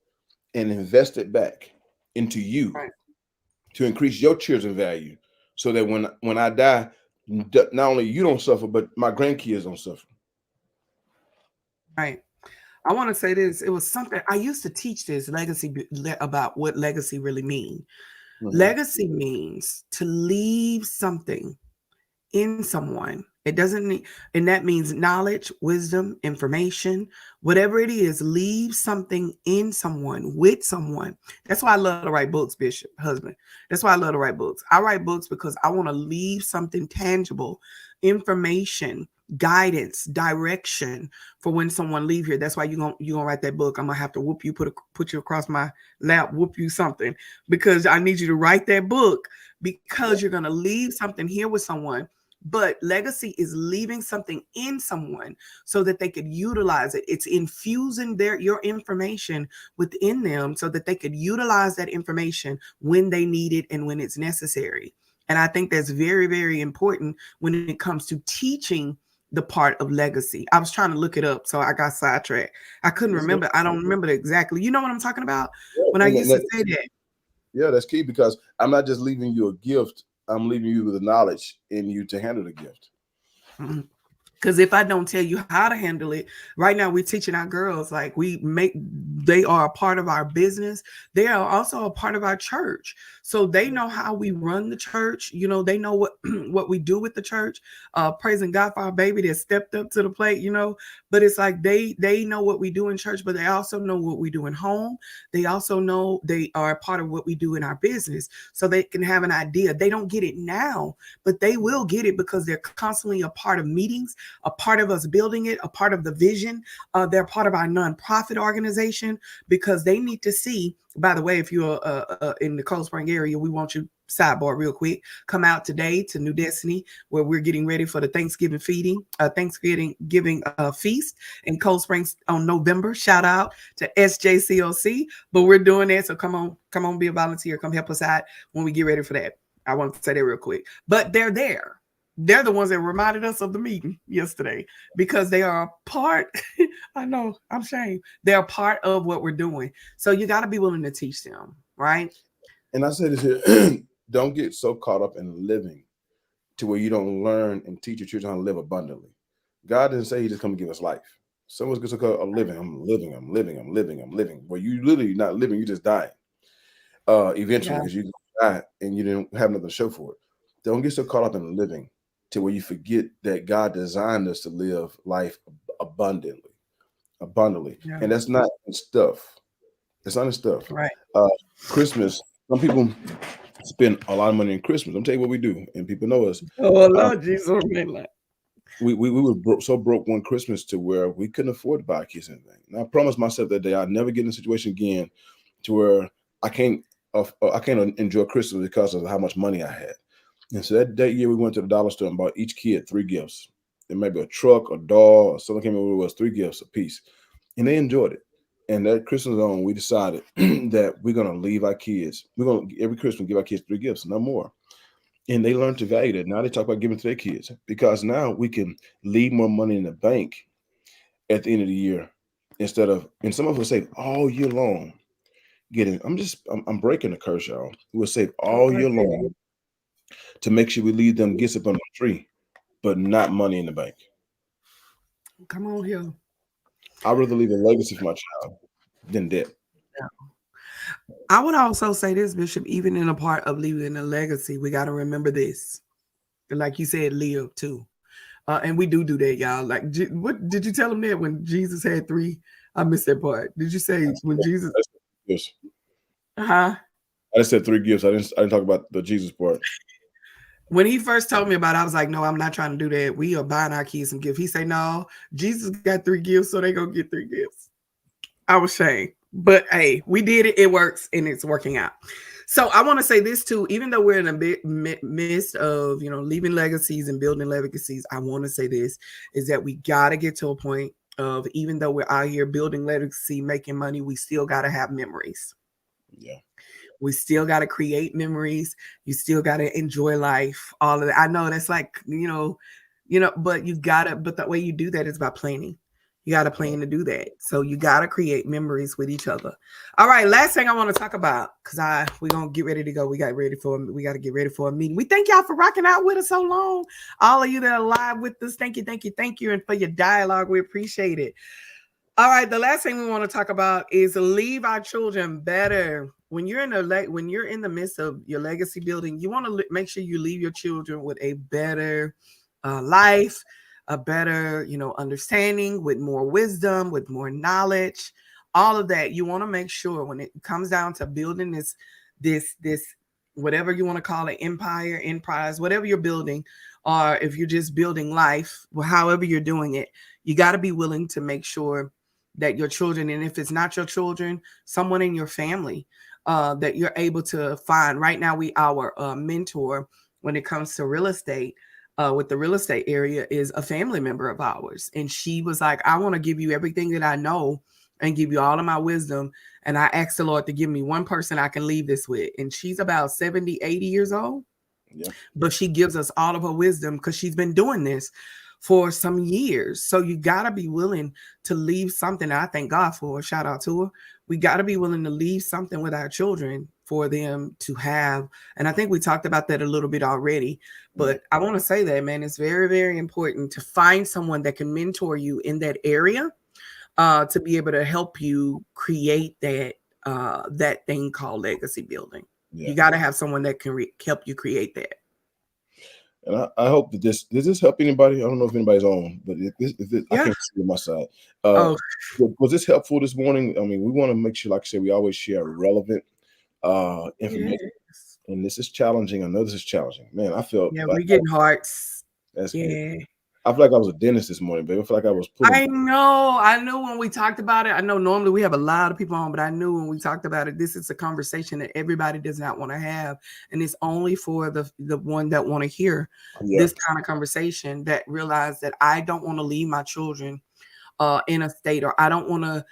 and invest it back into you Right. to increase your children's value, so that when I die, not only you don't suffer, but my grandkids don't suffer. Right. I want to say this. It was something I used to teach this about what legacy really means. Mhm. Legacy means to leave something in someone. It doesn't need, and that means knowledge, wisdom, information, whatever it is, leave something in someone, with someone. That's why I love to write books, Bishop, husband. That's why I love to write books. I write books because I want to leave something tangible, information, guidance, direction for when someone leave here. That's why you gonna write that book. I'm gonna have to whoop you, put you across my lap, whoop you something, because I need you to write that book because you're gonna leave something here with someone. But legacy is leaving something in someone so that they could utilize it. It's infusing your information within them so that they could utilize that information when they need it and when it's necessary. And I think that's very, very important when it comes to teaching the part of legacy. I was trying to look it up, so I got sidetracked. I couldn't That's good. remember. I don't remember exactly. You know what I'm talking about? Yeah, When I and used to say that. yeah, that's key because I'm not just leaving you a gift. I'm leaving you with the knowledge in you to handle the gift. Mhm. Because if I don't tell you how to handle it, right now we're teaching our girls like they are a part of our business. They are also a part of our church. So they know how we run the church. You know, they know what what we do with the church. Praising God for our baby that stepped up to the plate, you know. But it's like they know what we do in church, but they also know what we do in home. They also know they are a part of what we do in our business. So they can have an idea. They don't get it now, but they will get it because they're constantly a part of meetings, a part of us building it, a part of the vision. They're part of our nonprofit organization because they need to see. By the way, if you're in the Cold Spring area, we want you, sidebar real quick, come out today to New Destiny where we're getting ready for the Thanksgiving giving feast in Cold Springs on November. Shout out to SJCOC, but we're doing that. So come on, be a volunteer. Come help us out when we get ready for that. I want to say that real quick, but they're there. They're the ones that reminded us of the meeting yesterday because they are a part. I know, I'm ashamed. They're a part of what we're doing. So you got to be willing to teach them, right? And I say this here: don't get so caught up in living to where you don't learn and teach your children how to live abundantly. God didn't say He just come to give us life. Someone's going to call living. I'm living. I'm living. I'm living. I'm living. Well, you literally not living. You just dying eventually Yeah. because you die and you didn't have nothing to show for it. Don't get so caught up in living to where you forget that God designed us to live life abundantly, Yeah. and that's not in stuff. It's not in stuff. Right. Uh, Christmas. Some people spend a lot of money in Christmas. I'm telling you what we do, and people know us. Oh, Um, Lord Jesus. Like, we were so broke one Christmas to where we couldn't afford to buy our kids anything. And I promised myself that day I'd never get in a situation again to where I can't I can't enjoy Christmas because of how much money I had. And so that year we went to the dollar store and bought each kid 3 gifts. It may be a truck, a doll, or someone came over with us 3 gifts a piece, and they enjoyed it. And that Christmas on, we decided that we're gonna leave our kids. We're gonna every Christmas give our kids 3 gifts, no more. And they learn to value that. Now they talk about giving to their kids because now we can leave more money in the bank at the end of the year instead of, and some of us save all year long getting, I'm breaking the curse, y'all. We'll save oh, all I year tell long you. to make sure we leave them gifts up on the tree, but not money in the bank. Come on here. I'd rather leave a legacy for my child than debt. I would also say this, Bishop, even in a part of leaving a legacy, we got to remember this. Like you said, live too. And we do that, y'all. Like, what did you tell him that when Jesus had three? I missed that part. Did you say when Jesus? Yes. Huh? I just said 3 gifts. I didn't talk about the Jesus part. When he first told me about it, I was like, no, I'm not trying to do that. We are buying our kids some gifts. He said, no, Jesus got 3 gifts, so they gonna get 3 gifts. I was ashamed. But hey, we did it. It works and it's working out. So I want to say this too, even though we're in a midst of, leaving legacies and building legacies, I want to say this is that we got to get to a point of, even though we're out here building legacy, making money, we still got to have memories. Yeah. We still got to create memories. You still got to enjoy life. All of that. I know that's like, but but the way you do that is by planning. You got to plan to do that. So you got to create memories with each other. All right. Last thing I want to talk about, because we're going to get ready to go. We got to get ready for a meeting. We thank y'all for rocking out with us so long. All of you that are live with us. Thank you. Thank you. Thank you. And for your dialogue. We appreciate it. All right. The last thing we want to talk about is leave our children better. When you're in the midst of your legacy building, you want to make sure you leave your children with a better life, a better, understanding, with more wisdom, with more knowledge, all of that. You want to make sure when it comes down to building this, whatever you want to call it, empire, enterprise, whatever you're building, or if you're just building life, however you're doing it, you got to be willing to make sure that your children, and if it's not your children, someone in your family, that you're able to find. Right now, our mentor when it comes to real estate, with the real estate area, is a family member of ours. And she was like, I want to give you everything that I know and give you all of my wisdom. And I asked the Lord to give me one person I can leave this with. And she's about 70, 80 years old. Yeah. But she gives us all of her wisdom because she's been doing this for some years. So you got to be willing to leave something. I thank God for. Shout out to her. We got to be willing to leave something with our children for them to have. And I think we talked about that a little bit already, Mhm. but I want to say that, man, it's very, very important to find someone that can mentor you in that area, to be able to help you create that thing called legacy building. Yeah. You got to have someone that can help you create that. And I hope that this does this help anybody? I don't know if anybody's on, but I Yeah. can't see on my side. Uh, Oh, was this helpful this morning? I mean, we want to make sure, like I said, we always share relevant information. yes. And this is challenging. I know this is challenging. Man, I felt Yeah, like we getting hearts. that's good. Yeah. I feel like I was a dentist this morning, baby. I feel like I was pulling. I know. I knew when we talked about it. I know normally we have a lot of people on, but I knew when we talked about it, this is a conversation that everybody does not want to have, and it's only for the one that want to hear Yeah, this kind of conversation, that realize that I don't want to leave my children in a state, or I don't want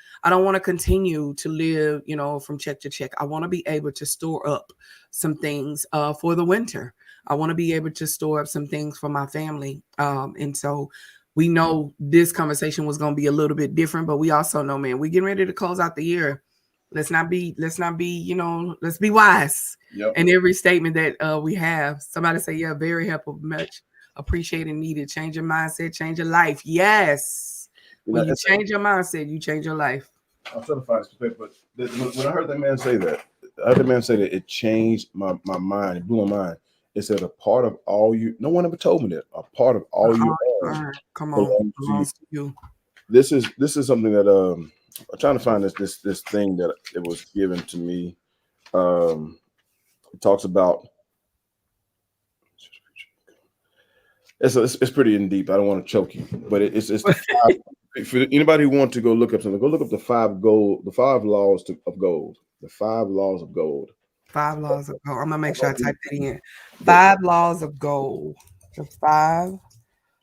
to continue to live, from check to check. I want to be able to store up some things for the winter. I want to be able to store up some things for my family. And so we know this conversation was going to be a little bit different, but we also know, man, we're getting ready to close out the year. Let's be wise yep. in every statement that we have. Somebody say, yeah, very helpful, much appreciated, needed. Change your mindset, change your life. Yes. You When know, you change your mindset, you change your life. I'm trying to find this paper, but when I heard that man say that, I heard the man say that it changed my mind. It blew my mind. It said a part of all you. No one ever told me that. A part of all you earn Come on, belongs to you. belongs to you. This is something that I'm trying to find this thing that it was given to me. Um, it talks about it's pretty in deep. I don't want to choke you, but it's the five. For anybody who wants to go look up something, go look up the 5 laws of gold, the 5 laws of gold. 5 laws of gold. I'm gonna make sure I type that in. But 5 laws of gold. The 5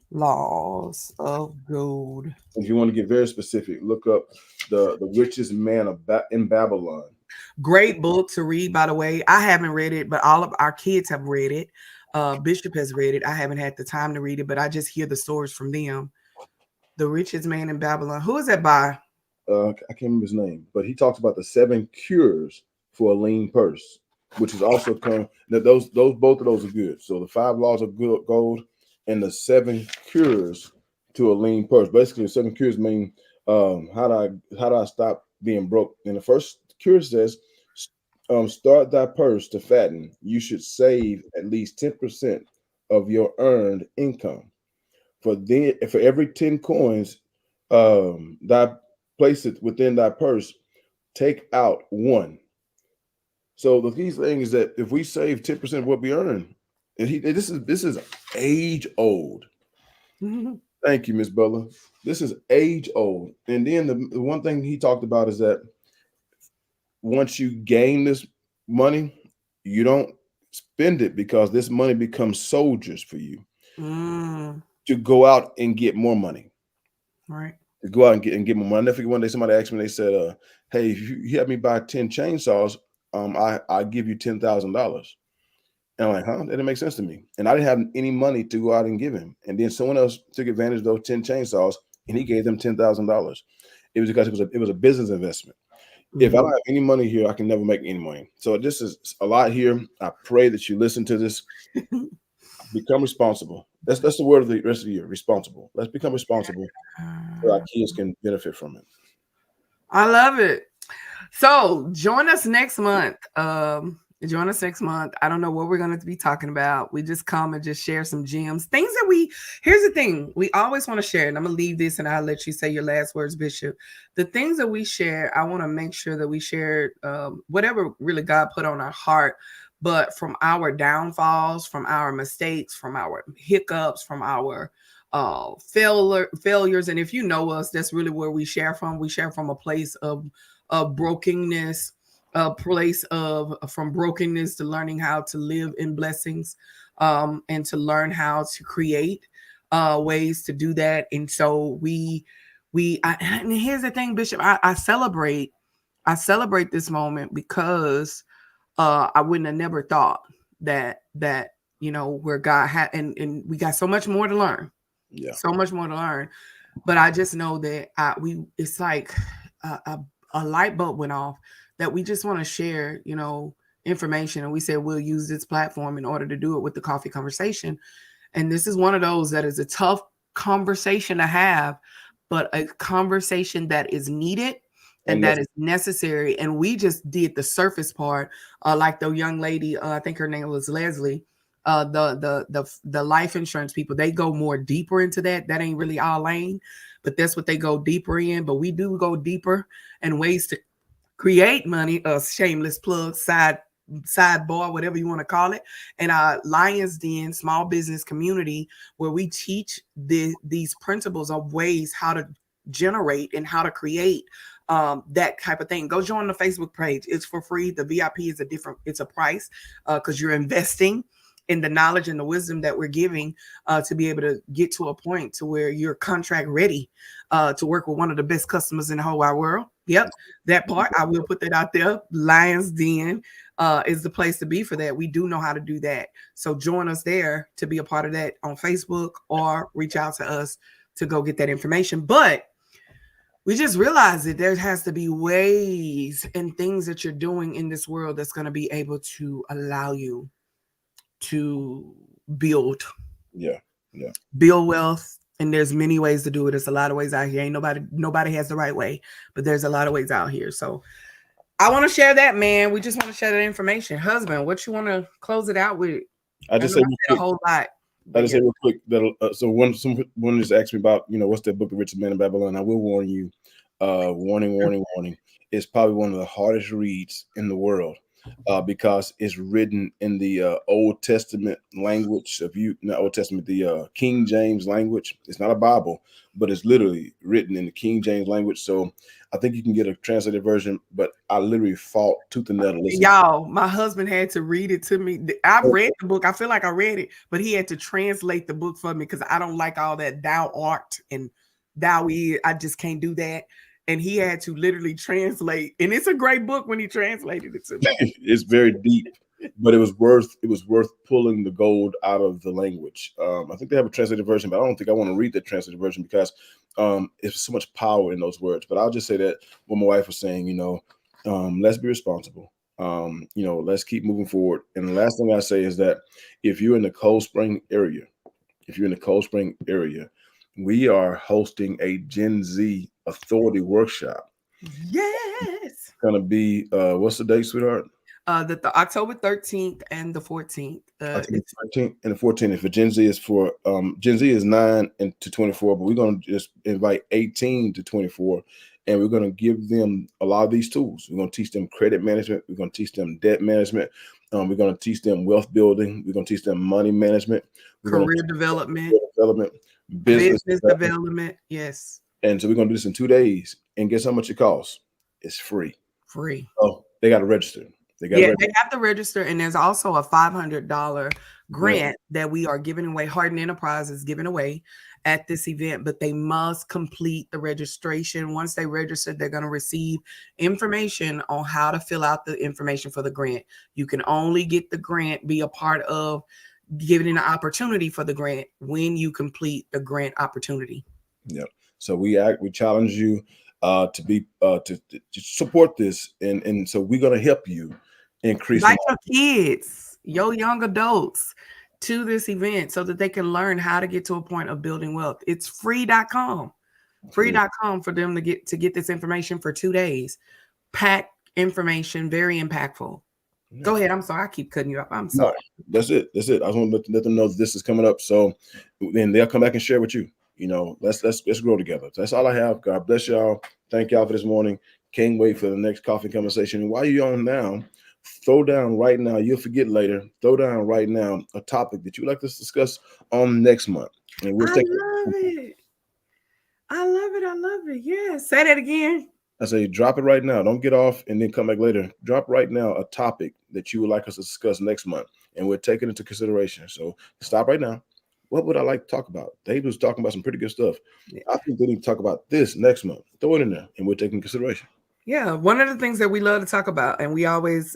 laws of gold. if you want to get very specific, look up the richest man in Babylon. Great book to read, by the way. I haven't read it, but all of our kids have read it. Bishop has read it. I haven't had the time to read it, but I just hear the stories from them. The richest man in Babylon. Who is that by? I can't remember his name, but he talks about the 7 cures for a lean purse, which is also that those both of those are good. So the 5 laws of gold and the 7 cures to a lean purse. Basically, the 7 cures mean how do I stop being broke? And the first cure says, start thy purse to fatten. You should save at least 10% of your earned income. For every 10 coins, thy place it within thy purse, take out one. So the key thing is that if we save 10% of what we earn, this is age old. Thank you, Miss Butler. This is age old. And then the one thing he talked about is that once you gain this money, you don't spend it, because this money becomes soldiers for you Mm, to go out and get more money. right. To go out and get more money. I never forget one day somebody asked me, they said, hey, if you help me buy 10 chainsaws, I give you $10,000. And I'm like, huh? That didn't make sense to me. And I didn't have any money to go out and give him. And then someone else took advantage of those 10 chainsaws and he gave them $10,000. It was because it was a business investment. If I don't Mhm. have any money here, I can never make any money. So this is a lot here. I pray that you listen to this. Become responsible. That's the word of the rest of the year. Responsible. Let's become responsible so our kids can benefit from it. I love it. So join us next month. Join us next month. I don't know what we're going to be talking about. We just come and just share some gems, things that here's the thing we always want to share. And I'm going to leave this and I'll let you say your last words, Bishop. The things that we share, I want to make sure that we share whatever really God put on our heart, but from our downfalls, from our mistakes, from our hiccups, from our failures. And if you know us, that's really where we share from. We share from a place of brokenness, a place of from brokenness to learning how to live in blessings, and to learn how to create ways to do that. And so and here's the thing, Bishop, I celebrate this moment because I wouldn't have never thought that where God had, and we got so much more to learn, Yeah. so much more to learn. But I just know that it's like a, a, a light bulb went off, that we just want to share, information, and we said we'll use this platform in order to do it with the coffee conversation. And this is one of those that is a tough conversation to have, but a conversation that is needed and And that is necessary. And we just did the surface part, like the young lady, I think her name was Leslie. The life insurance people, they go more deeper into that. That ain't really our lane, but that's what they go deeper in. But we do go deeper and ways to create money, a shameless plug, sidebar, whatever you want to call it, and our Lions Den small business community, where we teach these principles of ways how to generate and how to create that type of thing. Go join the Facebook page. It's for free. The VIP is it's a price because you're investing in the knowledge and the wisdom that we're giving to be able to get to a point to where you're contract ready to work with one of the best customers in the whole wide world. Yep, that part, I will put that out there. Lions Den is the place to be for that. We do know how to do that. So join us there to be a part of that on Facebook, or reach out to us to go get that information. But we just realized that there has to be ways and things that you're doing in this world that's going to be able to allow you to build yeah. wealth. And there's many ways to do it. There's a lot of ways out here. Ain't nobody has the right way, but there's a lot of ways out here. So I want to share that, man. We just want to share that information. Husband, what you want to close it out with? I just say a whole lot. I just say real quick that someone just asked me about, what's that book, The Richest Man in Babylon. I will warn you, warning. It's probably one of the hardest reads in the world. Because it's written in the Old Testament language not Old Testament, the King James language. It's not a Bible, but it's literally written in the King James language. So I think you can get a translated version, but I literally fought tooth and nail to listen. Y'all, my husband had to read it to me. I've read the book. I feel like I read it, but he had to translate the book for me because I don't like all that thou art and thou is. I just can't do that. And he had to literally translate, and it's a great book when he translated it to me. It's very deep, but it was worth pulling the gold out of the language. I think they have a translated version, but I don't think I want to read the translated version because it's so much power in those words. But I'll just say that what my wife was saying, let's be responsible. Let's keep moving forward. And the last thing I say is that if you're in the Cold Spring area, we are hosting a Gen Z Authority workshop. Yes. It's gonna be what's the date, sweetheart? The October 13th and the 14th. 13th and the 14th. For Gen Z is Gen Z is 9 to 24, but we're gonna just invite 18 to 24, and we're gonna give them a lot of these tools. We're gonna teach them credit management. We're gonna teach them debt management. We're gonna teach them wealth building. We're gonna teach them money management. Career development. Business development. Yes. And so we're gonna do this in 2 days. And guess how much it costs? It's free. Oh, they got to register. They have to register. And there's also a $500 grant that we are giving away. Harden Enterprise is giving away at this event, but they must complete the registration. Once they register, they're going to receive information on how to fill out the information for the grant. You can only get the grant, be a part of giving an opportunity for the grant when you complete the grant opportunity. Yeah. So we challenge you to be to support this, and so we're going to help you increase your kids, your young adults to this event so that they can learn how to get to a point of building wealth. It's free.com for them to get this information for 2 days. Packed information, very impactful. Yeah. Go ahead. I'm sorry. I keep cutting you up. I'm sorry. No, that's it. I just want to let them know that this is coming up. So then they'll come back and share with you. Let's grow together. That's all I have. God bless y'all. Thank y'all for this morning. Can't wait for the next coffee conversation. And while you're on now, throw down right now. You'll forget later. Throw down right now a topic that you would like us to discuss on next month. And we'll take it. I love it. Yeah. Say that again. I say drop it right now. Don't get off and then come back later. Drop right now a topic that you would like us to discuss next month, and we'll take it into consideration. So stop right now. What would I like to talk about? Dave was talking about some pretty good stuff. Yeah. I think they need to talk about this next month. Throw it in there, and we'll take it into consideration. Yeah, one of the things that we love to talk about, and we always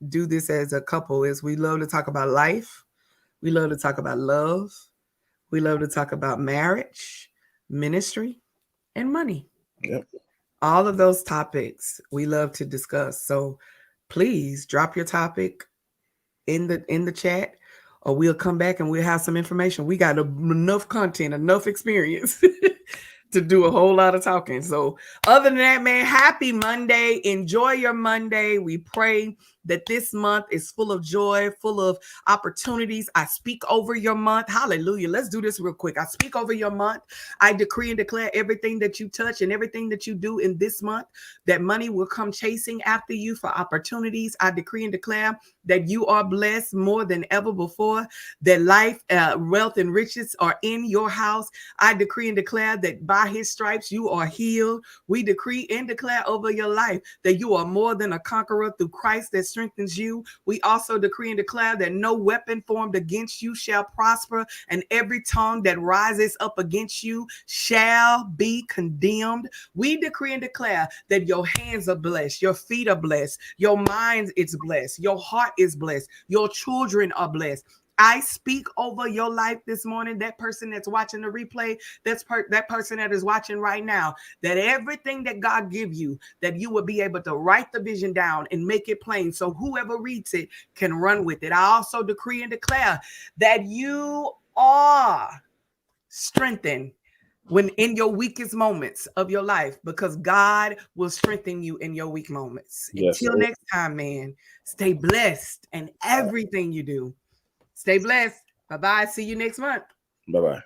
do this as a couple, is we love to talk about life. We love to talk about love. We love to talk about marriage, ministry, and money. Yep. All of those topics we love to discuss. So please drop your topic in the chat, or we'll come back and we'll have some information. We got enough content, enough experience to do a whole lot of talking. So other than that, man, happy Monday. Enjoy your Monday. We pray that this month is full of joy, full of opportunities. I speak over your month. Hallelujah. Let's do this real quick. I speak over your month. I decree and declare everything that you touch and everything that you do in this month, that money will come chasing after you for opportunities. I decree and declare that you are blessed more than ever before, that life, wealth, and riches are in your house. I decree and declare that by his stripes you are healed. We decree and declare over your life that you are more than a conqueror through Christ that strengthens you. We also decree and declare that no weapon formed against you shall prosper, and every tongue that rises up against you shall be condemned. We decree and declare that your hands are blessed, your feet are blessed, your mind is blessed, your heart is blessed, your children are blessed. I speak over your life this morning, that person that's watching the replay, that person that is watching right now, that everything that God give you, that you will be able to write the vision down and make it plain so whoever reads it can run with it. I also decree and declare that you are strengthened when in your weakest moments of your life, because God will strengthen you in your weak moments. Yes. Until next time, man, stay blessed in everything you do. Stay blessed. Bye-bye. See you next month. Bye-bye.